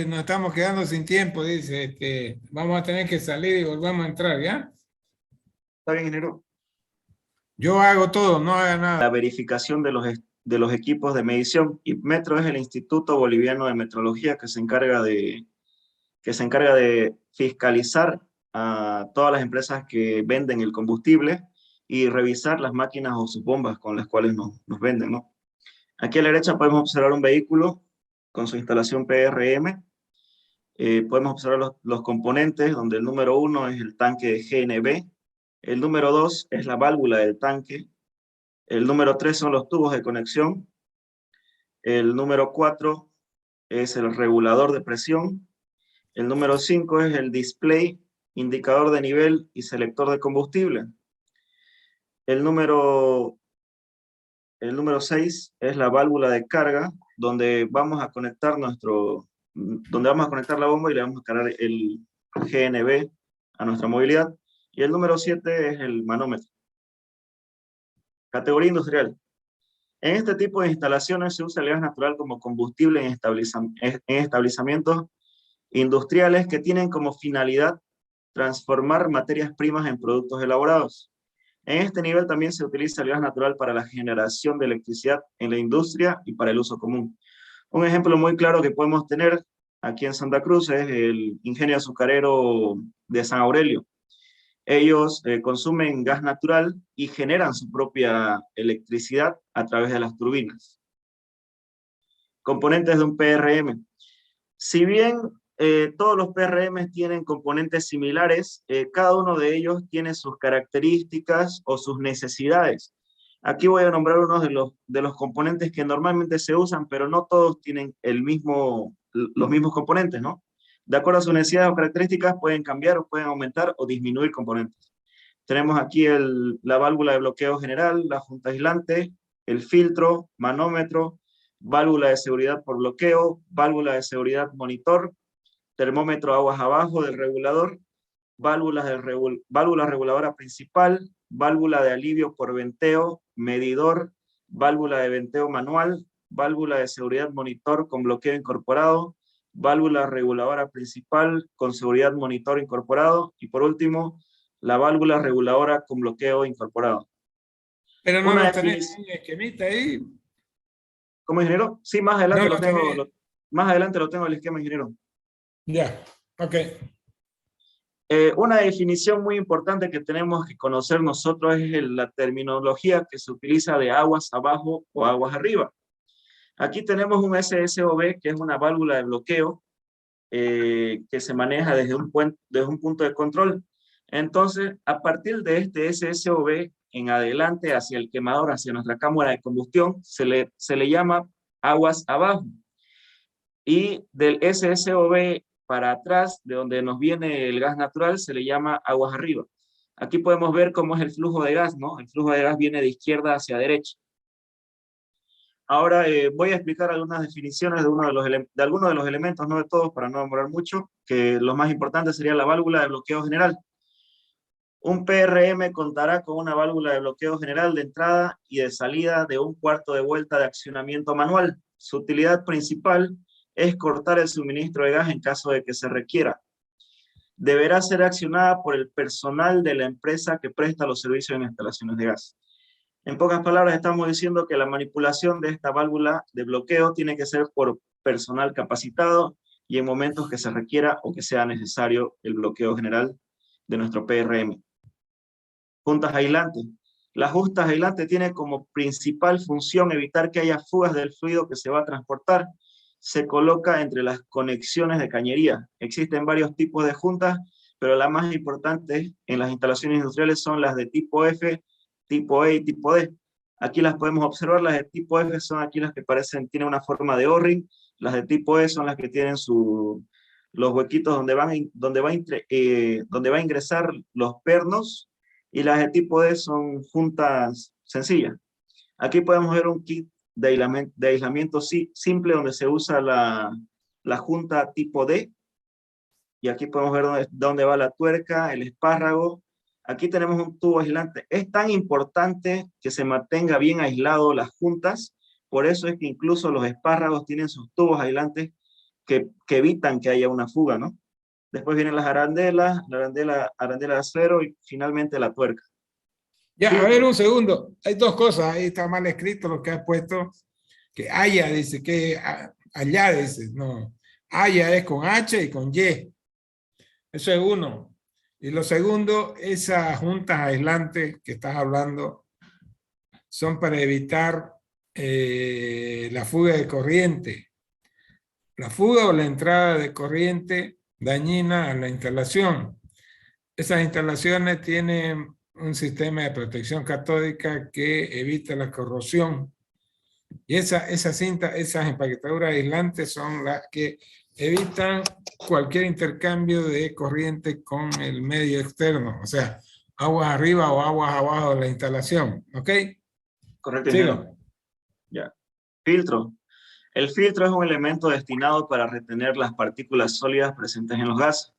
nos estamos quedando sin tiempo, dice, vamos a tener que salir y volvamos a entrar, ¿ya? está bien, ingeniero. Yo hago todo, no haga nada. La verificación de los equipos de medición. IPMetro es el Instituto Boliviano de Metrología que se encarga de fiscalizar a todas las empresas que venden el combustible y revisar las máquinas o sus bombas con las cuales nos venden, ¿no? Aquí a la derecha podemos observar un vehículo con su instalación PRM. Podemos observar los componentes, donde el número 1 es el tanque de GNB, el número 2 es la válvula del tanque, el número 3 son los tubos de conexión, el número 4 es el regulador de presión, el número 5 es el display indicador de nivel y selector de combustible. El número 6 es la válvula de carga, donde vamos a conectar la bomba y le vamos a cargar el GNB a nuestra movilidad. Y el número 7 es el manómetro. Categoría industrial. En este tipo de instalaciones se usa el gas natural como combustible en establecimientos industriales que tienen como finalidad transformar materias primas en productos elaborados. En este nivel también se utiliza el gas natural para la generación de electricidad en la industria y para el uso común. Un ejemplo muy claro que podemos tener aquí en Santa Cruz es el ingenio azucarero de San Aurelio. Ellos consumen gas natural y generan su propia electricidad a través de las turbinas. Componentes de un PRM. Si bien todos los PRM tienen componentes similares, cada uno de ellos tiene sus características o sus necesidades. Aquí voy a nombrar unos de los componentes que normalmente se usan, pero no todos tienen los mismos componentes, ¿no? De acuerdo a sus necesidades o características, pueden cambiar o pueden aumentar o disminuir componentes. Tenemos aquí la válvula de bloqueo general, la junta aislante, el filtro, manómetro, válvula de seguridad por bloqueo, válvula de seguridad monitor, termómetro aguas abajo del regulador, válvula reguladora principal, válvula de alivio por venteo, medidor, válvula de venteo manual, válvula de seguridad monitor con bloqueo incorporado, válvula reguladora principal con seguridad monitor incorporado y por último, la válvula reguladora con bloqueo incorporado. Pero no lo tenés en esquemita ahí. ¿Cómo, ingeniero? Sí, más adelante No lo tengo. Más adelante lo tengo el esquema, ingeniero. Ya, ok. Una definición muy importante que tenemos que conocer nosotros es la terminología que se utiliza de aguas abajo o aguas arriba. Aquí tenemos un SSOB, que es una válvula de bloqueo que se maneja desde un punto de control. Entonces, a partir de este SSOB en adelante hacia el quemador, hacia nuestra cámara de combustión, se le llama aguas abajo. Y del SSOB para atrás, de donde nos viene el gas natural, se le llama aguas arriba. Aquí podemos ver cómo es el flujo de gas, ¿no? El flujo de gas viene de izquierda hacia derecha. Ahora voy a explicar algunas definiciones de algunos de los elementos, no de todos, para no demorar mucho, que lo más importante sería la válvula de bloqueo general. Un PRM contará con una válvula de bloqueo general de entrada y de salida de 1/4 de vuelta de accionamiento manual. Su utilidad principal es cortar el suministro de gas en caso de que se requiera. Deberá ser accionada por el personal de la empresa que presta los servicios en instalaciones de gas. En pocas palabras, estamos diciendo que la manipulación de esta válvula de bloqueo tiene que ser por personal capacitado y en momentos que se requiera o que sea necesario el bloqueo general de nuestro PRM. Juntas aislantes. Las juntas aislantes tienen como principal función evitar que haya fugas del fluido que se va a transportar. Se coloca entre las conexiones de cañería. Existen varios tipos de juntas, pero las más importantes en las instalaciones industriales son las de tipo F, tipo E y tipo D. Aquí las podemos observar. Las de tipo F son aquí las que tienen una forma de O-ring. Las de tipo E son las que tienen los huequitos donde va a ingresar los pernos, y las de tipo D son juntas sencillas. Aquí podemos ver un kit de aislamiento simple donde se usa la junta tipo D, y aquí podemos ver dónde va la tuerca, el espárrago. Aquí tenemos un tubo aislante. Es tan importante que se mantenga bien aislado las juntas, por eso es que incluso los espárragos tienen sus tubos aislantes que evitan que haya una fuga, ¿no? Después vienen las arandelas, arandela de acero y finalmente la tuerca. Ya, a ver un segundo. Hay dos cosas. Ahí está mal escrito lo que has puesto. Que haya, dice, que allá, dice. No, haya es con H y con Y. Eso es uno. Y lo segundo, esas juntas aislantes que estás hablando son para evitar la fuga de corriente. La fuga o la entrada de corriente dañina a la instalación. Esas instalaciones tienen un sistema de protección catódica que evita la corrosión. Y esas empaquetaduras aislantes son las que evitan cualquier intercambio de corriente con el medio externo, o sea, aguas arriba o aguas abajo de la instalación, ¿ok? Correcto, Sigo. ingeniero. Ya. Filtro. El filtro es un elemento destinado para retener las partículas sólidas presentes en los gases.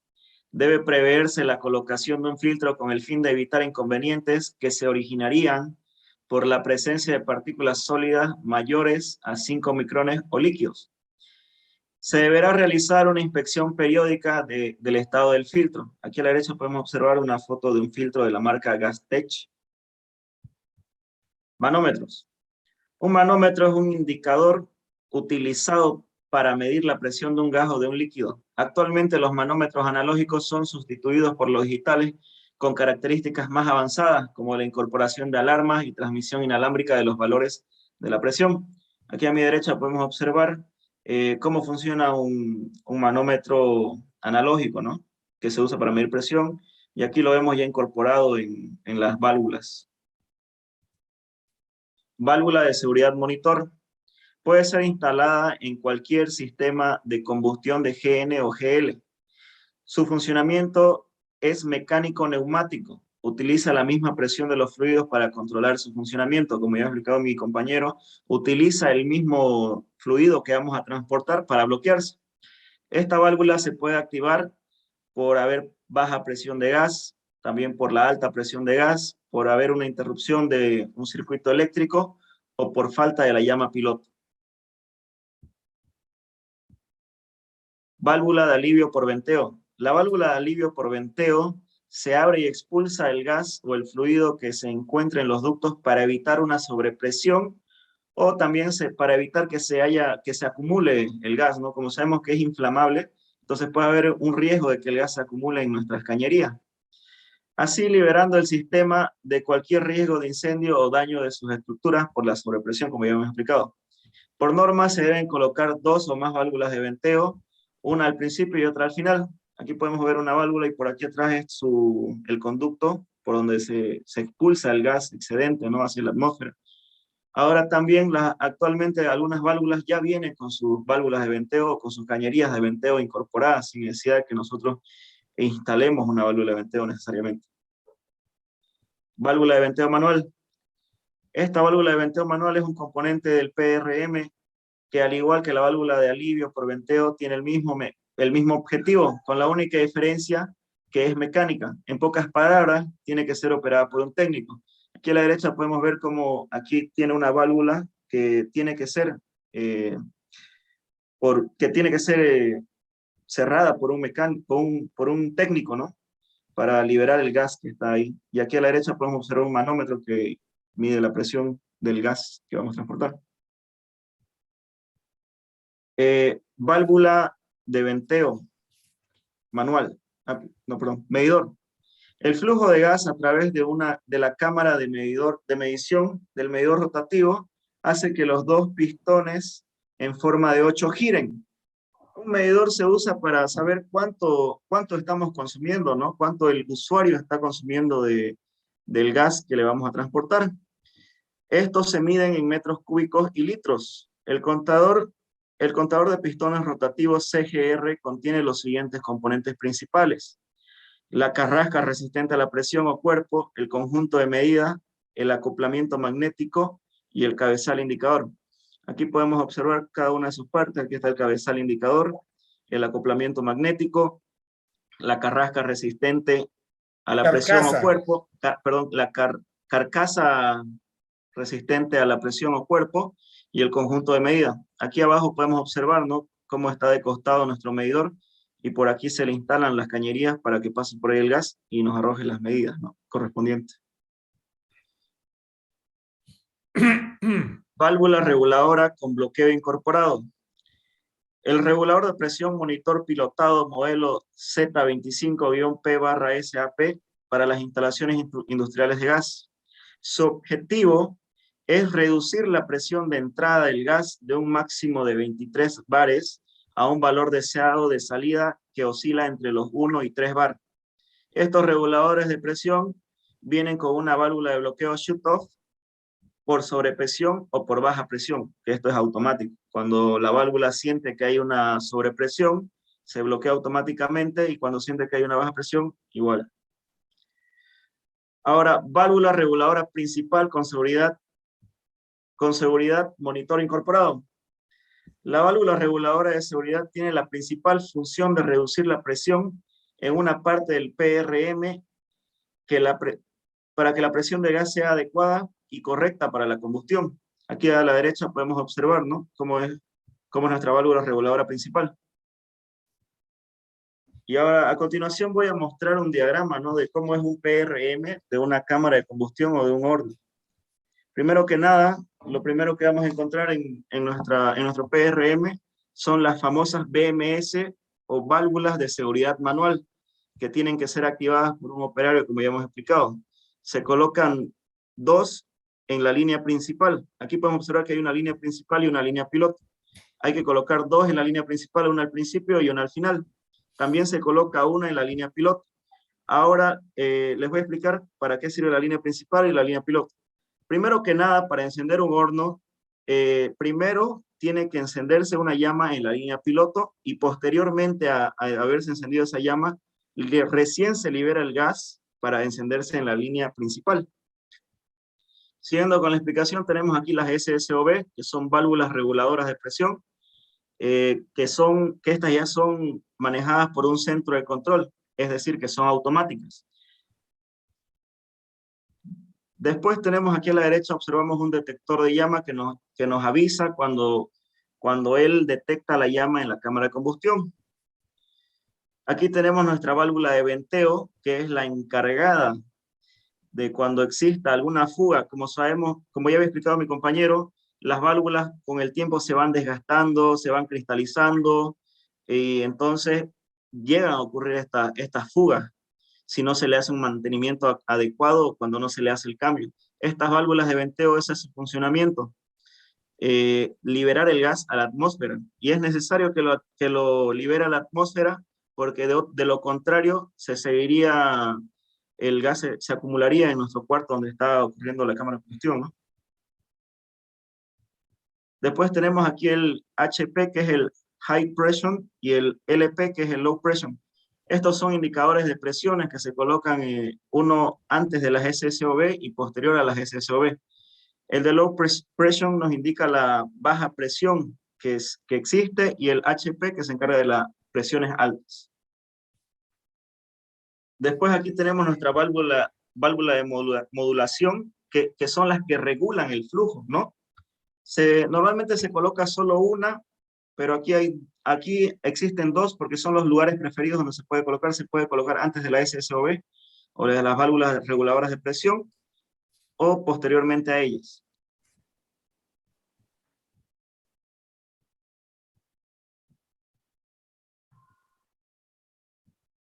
Debe preverse la colocación de un filtro con el fin de evitar inconvenientes que se originarían por la presencia de partículas sólidas mayores a 5 micrones o líquidos. Se deberá realizar una inspección periódica del estado del filtro. Aquí a la derecha podemos observar una foto de un filtro de la marca Gastech. Manómetros. Un manómetro es un indicador utilizado para medir la presión de un gas o de un líquido. Actualmente los manómetros analógicos son sustituidos por los digitales con características más avanzadas, como la incorporación de alarmas y transmisión inalámbrica de los valores de la presión. Aquí a mi derecha podemos observar cómo funciona un manómetro analógico, ¿no? Que se usa para medir presión, y aquí lo vemos ya incorporado en las válvulas. Válvula de seguridad monitor. Puede ser instalada en cualquier sistema de combustión de GN o GL. Su funcionamiento es mecánico-neumático. Utiliza la misma presión de los fluidos para controlar su funcionamiento. Como ya ha explicado mi compañero, utiliza el mismo fluido que vamos a transportar para bloquearse. Esta válvula se puede activar por haber baja presión de gas, también por la alta presión de gas, por haber una interrupción de un circuito eléctrico o por falta de la llama piloto. Válvula de alivio por venteo. La válvula de alivio por venteo se abre y expulsa el gas o el fluido que se encuentra en los ductos para evitar una sobrepresión o también para evitar que se acumule el gas, ¿no? Como sabemos que es inflamable, entonces puede haber un riesgo de que el gas se acumule en nuestras cañerías. Así liberando el sistema de cualquier riesgo de incendio o daño de sus estructuras por la sobrepresión, como ya hemos explicado. Por norma se deben colocar 2 o más válvulas de venteo, una al principio y otra al final. Aquí podemos ver una válvula y por aquí atrás es el conducto por donde se expulsa el gas excedente, ¿no? Hacia la atmósfera. Ahora también actualmente algunas válvulas ya vienen con sus válvulas de venteo o con sus cañerías de venteo incorporadas sin necesidad de que nosotros instalemos una válvula de venteo necesariamente. Válvula de venteo manual. Esta válvula de venteo manual es un componente del PRM que, al igual que la válvula de alivio por venteo, tiene el mismo objetivo, con la única diferencia que es mecánica. En pocas palabras, tiene que ser operada por un técnico. Aquí a la derecha podemos ver cómo aquí tiene una válvula que tiene que ser, cerrada por un mecánico, por un técnico, ¿no? Para liberar el gas que está ahí. Y aquí a la derecha podemos observar un manómetro que mide la presión del gas que vamos a transportar. Válvula de venteo manual. Medidor. El flujo de gas a través de la cámara de medición del medidor rotativo hace que los dos pistones en forma de 8 giren. Un medidor se usa para saber cuánto estamos consumiendo, ¿no? Cuánto el usuario está consumiendo del gas que le vamos a transportar. Estos se miden en metros cúbicos y litros. El contador de pistones rotativos CGR contiene los siguientes componentes principales: la carrasca resistente a la presión o cuerpo, el conjunto de medida, el acoplamiento magnético y el cabezal indicador. Aquí podemos observar cada una de sus partes. Aquí está el cabezal indicador, el acoplamiento magnético, la carrasca resistente a la presión o cuerpo, carcasa resistente a la presión o cuerpo y el conjunto de medida. Aquí abajo podemos observar, ¿no?, cómo está de costado nuestro medidor, y por aquí se le instalan las cañerías para que pase por ahí el gas y nos arroje las medidas, ¿no?, correspondientes. Válvula reguladora con bloqueo incorporado. El regulador de presión monitor pilotado modelo Z25-P/SAP para las instalaciones industriales de gas. Su objetivo es reducir la presión de entrada del gas de un máximo de 23 bares a un valor deseado de salida que oscila entre los 1 y 3 bar. Estos reguladores de presión vienen con una válvula de bloqueo shut-off por sobrepresión o por baja presión, que esto es automático. Cuando la válvula siente que hay una sobrepresión, se bloquea automáticamente, y cuando siente que hay una baja presión, igual. Ahora, válvula reguladora principal con seguridad, monitor incorporado. La válvula reguladora de seguridad tiene la principal función de reducir la presión en una parte del PRM para que la presión de gas sea adecuada y correcta para la combustión. Aquí a la derecha podemos observar, ¿no?, cómo es nuestra válvula reguladora principal. Y ahora, a continuación, voy a mostrar un diagrama, ¿no?, de cómo es un PRM de una cámara de combustión o de un horno. Primero que nada, lo primero que vamos a encontrar en nuestro PRM son las famosas BMS o válvulas de seguridad manual, que tienen que ser activadas por un operario, como ya hemos explicado. Se colocan 2 en la línea principal. Aquí podemos observar que hay una línea principal y una línea piloto. Hay que colocar 2 en la línea principal, una al principio y una al final. También se coloca una en la línea piloto. Ahora les voy a explicar para qué sirve la línea principal y la línea piloto. Primero que nada, para encender un horno, primero tiene que encenderse una llama en la línea piloto, y posteriormente a haberse encendido esa llama, recién se libera el gas para encenderse en la línea principal. Siguiendo con la explicación, tenemos aquí las SSOB, que son válvulas reguladoras de presión, que estas ya son manejadas por un centro de control, es decir, que son automáticas. Después tenemos aquí a la derecha, observamos un detector de llama que nos avisa cuando él detecta la llama en la cámara de combustión. Aquí tenemos nuestra válvula de venteo, que es la encargada de cuando exista alguna fuga. Como sabemos, como ya había explicado mi compañero, las válvulas con el tiempo se van desgastando, se van cristalizando, y entonces llegan a ocurrir estas fugas si no se le hace un mantenimiento adecuado, cuando no se le hace el cambio. Estas válvulas de venteo, ese es su funcionamiento, liberar el gas a la atmósfera, y es necesario que lo libere a la atmósfera, porque de lo contrario el gas se acumularía en nuestro cuarto donde está ocurriendo la cámara de combustión, ¿no? Después tenemos aquí el HP, que es el High Pressure, y el LP, que es el Low Pressure. Estos son indicadores de presiones que se colocan uno antes de las SSOB y posterior a las SSOB. El de Low Pressure nos indica la baja presión que existe, y el HP, que se encarga de las presiones altas. Después aquí tenemos nuestra válvula de modulación, que son las que regulan el flujo, ¿no? Normalmente se coloca solo una, pero aquí existen 2, porque son los lugares preferidos donde se puede colocar. Se puede colocar antes de la SSOB o de las válvulas reguladoras de presión, o posteriormente a ellas.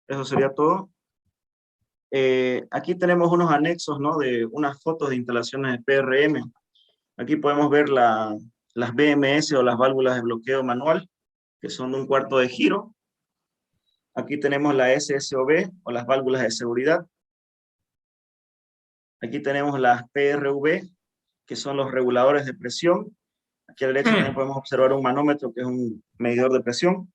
Eso sería todo. Aquí tenemos unos anexos, ¿no?, de unas fotos de instalaciones de PRM. Aquí podemos ver las BMS o las válvulas de bloqueo manual, que son de 1/4 de giro. Aquí tenemos la SSOB o las válvulas de seguridad. Aquí tenemos las PRV, que son los reguladores de presión. Aquí a la derecha también podemos observar un manómetro, que es un medidor de presión.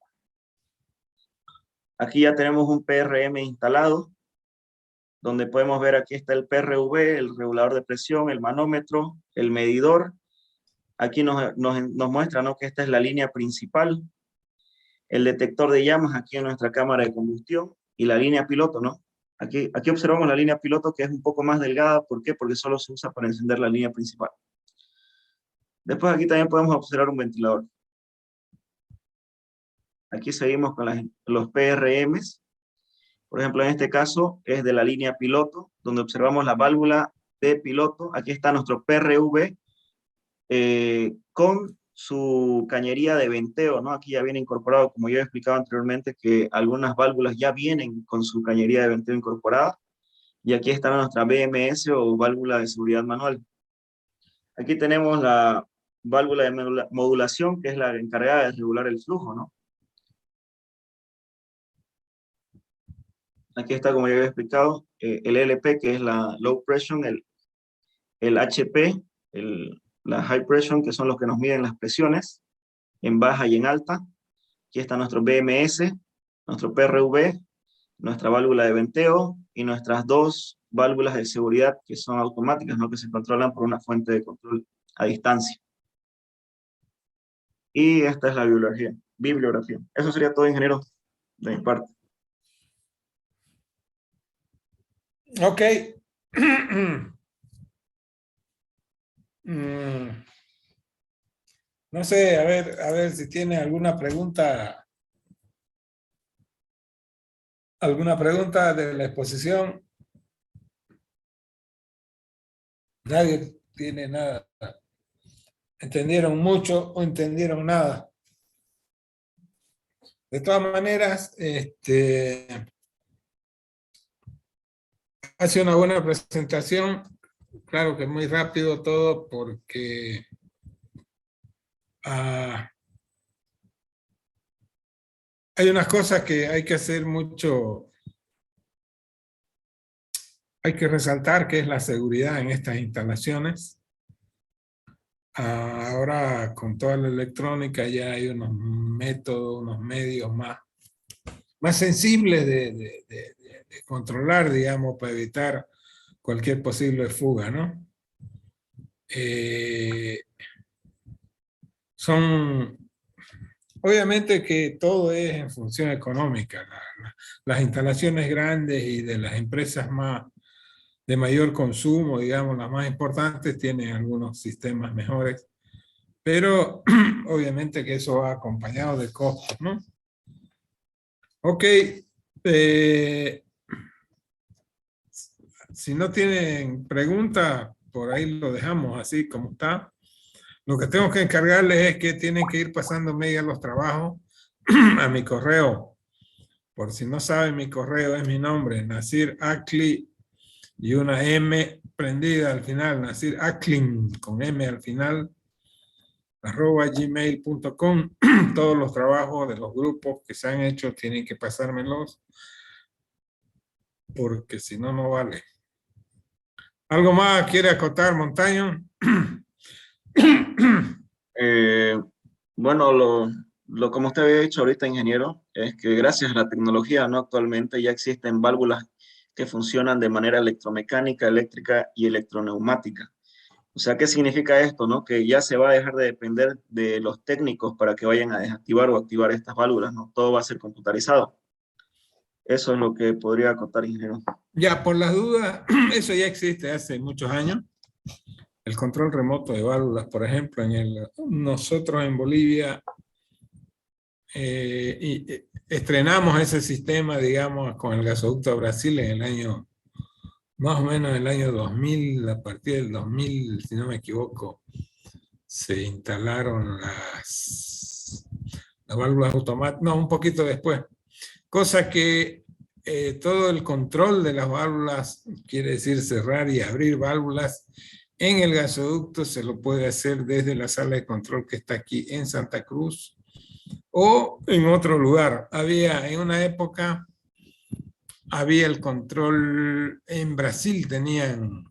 Aquí ya tenemos un PRM instalado, donde podemos ver, aquí está el PRV, el regulador de presión, el manómetro, el medidor. Aquí nos muestra, ¿no?, que esta es la línea principal, el detector de llamas aquí en nuestra cámara de combustión, y la línea piloto, ¿no? Aquí observamos la línea piloto, que es un poco más delgada. ¿Por qué? Porque solo se usa para encender la línea principal. Después aquí también podemos observar un ventilador. Aquí seguimos con los PRMs. Por ejemplo, en este caso es de la línea piloto, donde observamos la válvula de piloto. Aquí está nuestro PRV con su cañería de venteo, ¿no? Aquí ya viene incorporado, como yo he explicado anteriormente, que algunas válvulas ya vienen con su cañería de venteo incorporada. Y aquí está nuestra BMS o válvula de seguridad manual. Aquí tenemos la válvula de modulación, que es la encargada de regular el flujo, ¿no? Aquí está, como ya había explicado, el LP, que es la Low Pressure, el HP, la High Pressure, que son los que nos miden las presiones. en baja y en alta. Aquí está nuestro BMS, nuestro PRV, nuestra válvula de venteo y nuestras dos válvulas de seguridad que son automáticas, ¿no? Que se controlan por una fuente de control a distancia. Y esta es la bibliografía. Eso sería todo, ingeniero, de mi parte. Ok. No sé, a ver si tiene alguna pregunta. ¿Alguna pregunta de la exposición? Nadie tiene nada. ¿Entendieron mucho o entendieron nada? De todas maneras, hace una buena presentación. Claro que muy rápido todo porque hay unas cosas que hay que hacer mucho, hay que resaltar, que es la seguridad en estas instalaciones. Ahora con toda la electrónica ya hay unos métodos, unos medios más sensibles de controlar, digamos, para evitar cualquier posible fuga, ¿no? Obviamente que todo es en función económica. Las instalaciones grandes y de las empresas de mayor consumo, digamos, las más importantes, tienen algunos sistemas mejores, pero obviamente que eso va acompañado de costos, ¿no? Ok. Si no tienen pregunta, por ahí lo dejamos así como está. Lo que tengo que encargarles es que tienen que ir pasándome ya los trabajos a mi correo. Por si no saben, mi correo es mi nombre, Nasir Akli, y una M prendida al final, Nasir Aklin, con M al final, @gmail.com. Todos los trabajos de los grupos que se han hecho tienen que pasármelos, porque si no, no vale. ¿Algo más quiere acotar, Montaño? Bueno, como usted había dicho ahorita, ingeniero, es que gracias a la tecnología, ¿no? Actualmente ya existen válvulas que funcionan de manera electromecánica, eléctrica y electroneumática. O sea, ¿qué significa esto, no? Que ya se va a dejar de depender de los técnicos para que vayan a desactivar o activar estas válvulas, ¿no? Todo va a ser computarizado. Eso es lo que podría acotar, ingeniero. Ya, por las dudas, eso ya existe hace muchos años. El control remoto de válvulas, por ejemplo, nosotros en Bolivia estrenamos ese sistema, digamos, con el gasoducto a Brasil en el año, más o menos en el año 2000, a partir del 2000, si no me equivoco, se instalaron las válvulas automáticas, no, un poquito después. Cosa que todo el control de las válvulas, quiere decir cerrar y abrir válvulas, en el gasoducto se lo puede hacer desde la sala de control que está aquí en Santa Cruz o en otro lugar. En una época, había el control, en Brasil tenían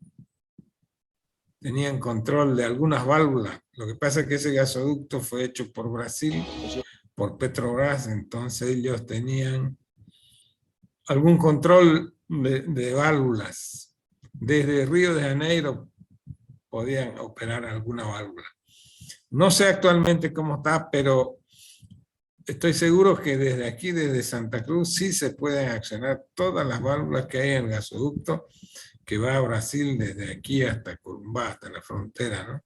control de algunas válvulas. Lo que pasa es que ese gasoducto fue hecho por Brasil, por Petrobras, entonces ellos tenían algún control de válvulas. Desde Río de Janeiro podían operar alguna válvula. No sé actualmente cómo está, pero estoy seguro que desde aquí, desde Santa Cruz, sí se pueden accionar todas las válvulas que hay en el gasoducto que va a Brasil desde aquí hasta Corumbá, hasta la frontera, ¿no?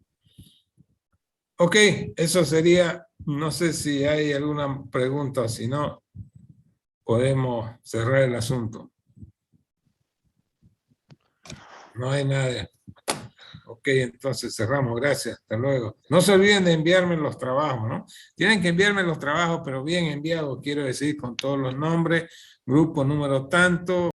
Ok, eso sería, no sé si hay alguna pregunta o si no, podemos cerrar el asunto. No hay nada. Ok, entonces cerramos. Gracias. Hasta luego. No se olviden de enviarme los trabajos, ¿no? Tienen que enviarme los trabajos, pero bien enviados, quiero decir, con todos los nombres, grupo, número tanto,